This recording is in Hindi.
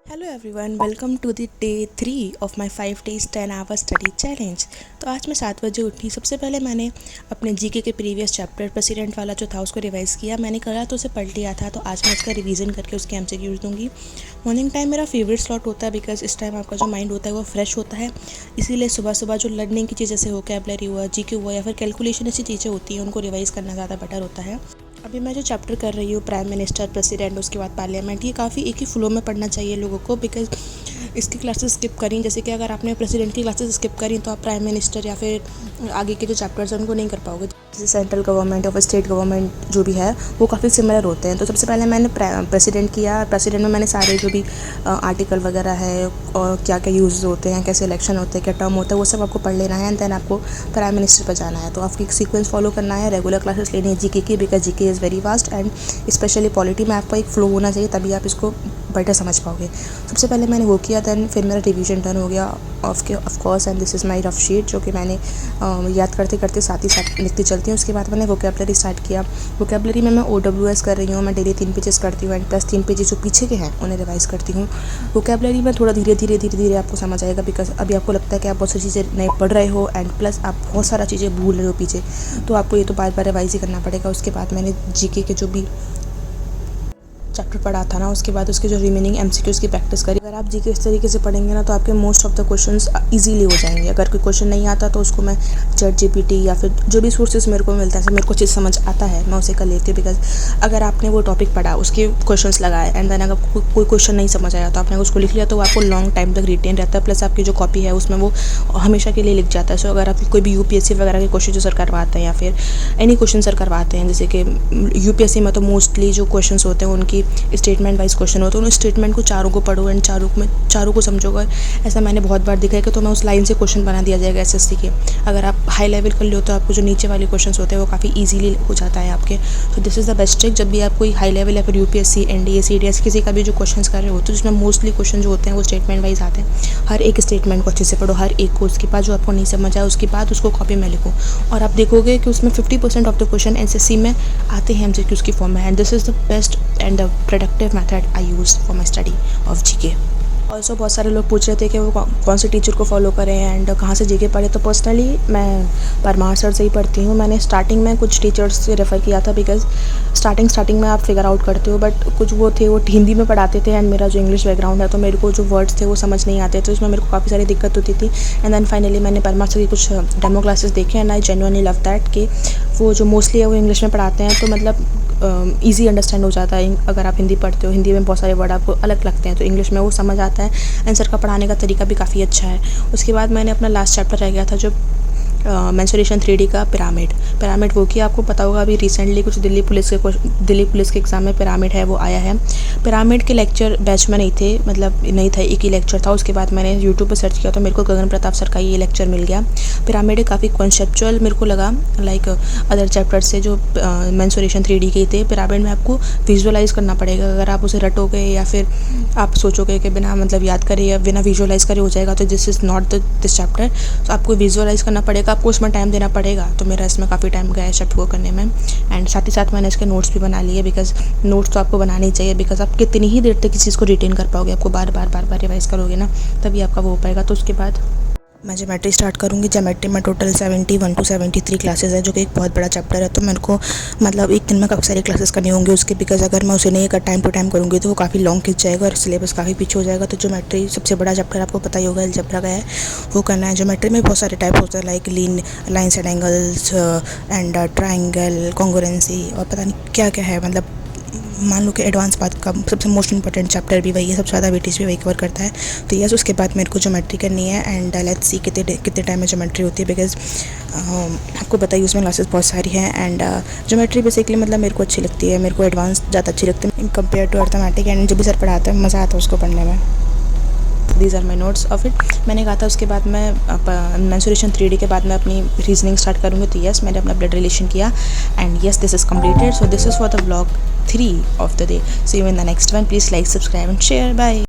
Hello everyone, welcome to the day 3 of my 5 days 10 hour study challenge. तो आज मैं 7 बजे उठी। सबसे पहले मैंने अपने जीके के प्रीवियस चैप्टर प्रेसिडेंट वाला जो था उसको रिवाइज़ किया। मैंने कहा तो उसे पढ़ लिया था, तो आज मैं उसका रिवीजन करके उसके एमसीक्यूज दूंगी। मॉर्निंग टाइम मेरा फेवरेट स्लॉट होता है बिकॉज इस टाइम आपका जो माइंड होता है वो फ्रेश होता है। इसीलिए सुबह सुबह जो लर्निंग की चीज़ें जैसे वोकैबुलरी हुआ, जीके हुआ या फिर कैलकुलेशन ऐसी चीज़ें होती हैं उनको रिवाइज़ करना ज़्यादा बेटर होता है। अभी मैं जो चैप्टर कर रही हूँ प्राइम मिनिस्टर, प्रेसिडेंट, उसके बाद पार्लियामेंट, ये काफ़ी एक ही फ्लो में पढ़ना चाहिए लोगों को बिकॉज इसकी क्लासेस स्किप करी, जैसे कि अगर आपने प्रेसिडेंट की क्लासेस स्किप करी तो आप प्राइम मिनिस्टर या फिर आगे के जो चैप्टर्स हैं उनको नहीं कर पाओगे। जैसे सेंट्रल गवर्नमेंट और स्टेट गवर्नमेंट जो भी है वो काफ़ी सिमिलर होते हैं। तो सबसे पहले मैंने प्रेसिडेंट किया। प्रेसिडेंट में मैंने सारे जो भी आर्टिकल वगैरह है और क्या क्या यूज़ होते हैं, कैसे इलेक्शन होते हैं, क्या टर्म होता है, वो सब आपको पढ़ लेना है एंड देन आपको प्राइम मिनिस्टर पर जाना है। तो आपकी एक सीक्वेंस फॉलो करना है, रेगुलर क्लासेस लेनी है जीके की because GK is very vast and specially polity में आपका एक फ्लो होना चाहिए, तभी आप इसको बेटर समझ पाओगे। सबसे पहले मैंने वो किया, देन फिर मेरा रिवीजन डन हो गया of course and this is my rough sheet जो कि मैंने याद करते करते साथ ही साथ लिखती चलती हूँ। उसके बाद मैंने वोकैबुलरी स्टार्ट किया। वोकैबुलरी में मैं OWS कर रही हूँ, मैं डेली 3 पेजेस करती हूँ एंड प्लस 3 पेजेस जो पीछे के हैं उन्हें रिवाइज करती हूँ। वोकैबुलरी में थोड़ा धीरे धीरे आपको समझ आएगा बिकॉज अभी आपको लगता है कि आप बहुत सारी चीज़ें नए पढ़ रहे हो एंड प्लस आप बहुत सारा चीज़ें भूल रहे हो पीछे, तो आपको ये तो बार बार रिवाइज ही करना पड़ेगा। उसके बाद मैंने जीके के जो भी चैप्टर पढ़ा था ना, उसके बाद उसके जो रिमेनिंग एमसीक्यूज़ की प्रैक्टिस करी। अगर आप जीके इस तरीके से पढ़ेंगे ना तो आपके most of the questions easily हो जाएंगे। अगर कोई क्वेश्चन नहीं आता तो उसको मैं चैट जीपीटी या फिर जो भी सोर्सेज मेरे को मिलता है, मेरे को चीज़ समझ आता है मैं उसे कर लेती हूँ। बिकॉज अगर आपने वो टॉपिक पढ़ा, उसके क्वेश्चन लगाए एंड देन अगर कोई क्वेश्चन नहीं समझ आया तो आपने उसको लिख लिया तो आपको लॉन्ग टाइम तक रिटेन रहता है। प्लस आपकी जो कॉपी है उसमें वो हमेशा के लिए लिख जाता है। सो अगर आप कोई भी यूपीएससी वगैरह के क्वेश्चन जो सर करवाते हैं या फिर एनी क्वेश्चन सर करवाते हैं, जैसे कि यूपीएससी में तो मोस्टली जो क्वेश्चन होते हैं उनकी स्टेटमेंट वाइज क्वेश्चन होते हैं, उन स्टेटमेंट को चारों को पढ़ो एंड चारों को समझोगे। ऐसा मैंने बहुत बार देखा है कि तो मैं उस लाइन से क्वेश्चन बना दिया जाएगा एसएससी के। अगर आप हाई लेवल कर लो तो आपको जो नीचे वाले क्वेश्चन होते हैं वो काफ़ी ईजिली हो जाता है आपके। तो this is the best trick. जब भी आप कोई हाई लेवल या फिर यूपीएससी, एनडीए, सीडीएस किसी का भी जो क्वेश्चन कर रहे हो तो जिसमें मोस्टली क्वेश्चन जो होते हैं वो स्टेटमेंट वाइज आते हैं, हर एक स्टेटमेंट को अच्छे से पढ़ो, हर एक को। उसके बाद जो आपको नहीं समझ आए उसके बाद उसको कॉपी में लिखो और आप देखोगे कि उसमें 50% ऑफ द क्वेश्चन एसएससी में आते हैं एमसीक्यूज़ की फॉर्म में। And this is the best and the productive method I use for my study of GK. Also बहुत सारे लोग पूछ रहे थे कि वो कौन से टीचर को फॉलो करें एंड कहाँ से जीके पढ़े। तो पर्सनली मैं परमार सर से ही पढ़ती हूँ। मैंने स्टार्टिंग में कुछ टीचर्स से रेफ़र किया था बिकॉज स्टार्टिंग में आप फिगर आउट करते हो, बट कुछ वो थे वो हिंदी में पढ़ाते थे एंड मेरा जो इंग्लिश बैकग्राउंड है तो मेरे को जो वर्ड्स थे वो समझ नहीं आते, तो इसमें मेरे को काफ़ी सारी दिक्कत होती थी। एंड देन फाइनली मैंने परमार सर की कुछ डेमो क्लासेस देखे and I genuinely love that कि वो जो मोस्टली है वो इंग्लिश में पढ़ाते हैं, तो मतलब ईजी अंडरस्टैंड हो जाता है। अगर आप हिंदी पढ़ते हो, हिंदी में बहुत सारे वर्ड आपको अलग लगते हैं तो इंग्लिश में वो समझ आता है एंड सर का पढ़ाने का तरीका भी काफ़ी अच्छा है। उसके बाद मैंने अपना लास्ट चैप्टर रह गया था जो मेंसुरेशन 3D का पिरामिड वो किया। आपको पता होगा अभी रिसेंटली कुछ दिल्ली पुलिस के एग्ज़ाम में पिरामिड है वो आया है। पिरामिड के लेक्चर बैच में नहीं थे, मतलब नहीं था, एक ही लेक्चर था। उसके बाद मैंने यूट्यूब पर सर्च किया तो मेरे को गगन प्रताप सर का ये लेक्चर मिल गया। पिरामिड काफ़ी कॉन्सेप्चुअल मेरे को लगा, लाइक अदर चैप्टर से जो मेंसुरेशन 3D के थे। पिरामिड में आपको विजुअलाइज़ करना पड़ेगा। अगर आप उसे रटोगे या फिर आप सोचोगे कि बिना मतलब याद करे या बिना विजुअलाइज़ करे हो जाएगा तो this is not this chapter. तो आपको विजुअलाइज़ करना पड़ेगा, आपको उसमें टाइम देना पड़ेगा। तो मेरा इसमें काफ़ी टाइम गया है चैप्टर को करने में एंड साथ ही साथ मैंने इसके नोट्स भी बना लिए बिकॉज नोट्स तो आपको बनाने ही चाहिए। बिकॉज आप कितनी ही देर तक किसी चीज़ को रिटेन कर पाओगे, आपको बार बार रिवाइज़ करोगे ना तभी आपका वो हो पाएगा। तो उसके बाद मैं ज्योमेट्री स्टार्ट करूँगी। ज्योमेट्री में टोटल 71 to 73 क्लासेस है जो कि एक बहुत बड़ा चैप्टर है। तो मेरे को मतलब एक दिन में काफ़ी सारी क्लासेस करनी होंगी उसके, बिकॉज अगर मैं उसे नहीं टाइम टू टाइम करूँगी तो वो काफ़ी लॉन्ग खिंच जाएगा और सिलेबस काफ़ी पीछे हो जाएगा। तो ज्योमेट्री सबसे बड़ा चैप्टर आपको पता ही होगा, अलजेब्रा का है, वो करना है। ज्योमेट्री में बहुत सारे टाइप होते हैं like lines and angles and triangle, congruency और पता नहीं क्या क्या है। मतलब मान लो कि एडवांस बात का सबसे मोस्ट इंपॉर्टेंट चैप्टर भी वही है, सबसे ज़्यादा वेटेज भी वही कवर करता है। तो यस, उसके बाद मेरे को ज्योमेट्री करनी है एंड लेट्स सी कितने टाइम में ज्योमेट्री होती है बिकॉज आपको पता ही उसमें क्लासेस बहुत सारी हैं एंड ज्योमेट्री बेसिकली मतलब मेरे को अच्छी लगती है, मेरे को एडवांस ज़्यादा अच्छी लगती है कंपेयर टू अर्थमेटिक। एंड जो भी सर पढ़ाता है मज़ा आता है उसको पढ़ने में। These are my notes of it. मैंने कहा था उसके बाद मैं मेंसुरेशन 3D के बाद मैं अपनी रीजनिंग स्टार्ट करूँगी। तो यस, मैंने अपना ब्लड रिलेशन किया and yes this is completed. So this is for the vlog 3 of the day. See you in the next one. Please like, subscribe and share. Bye.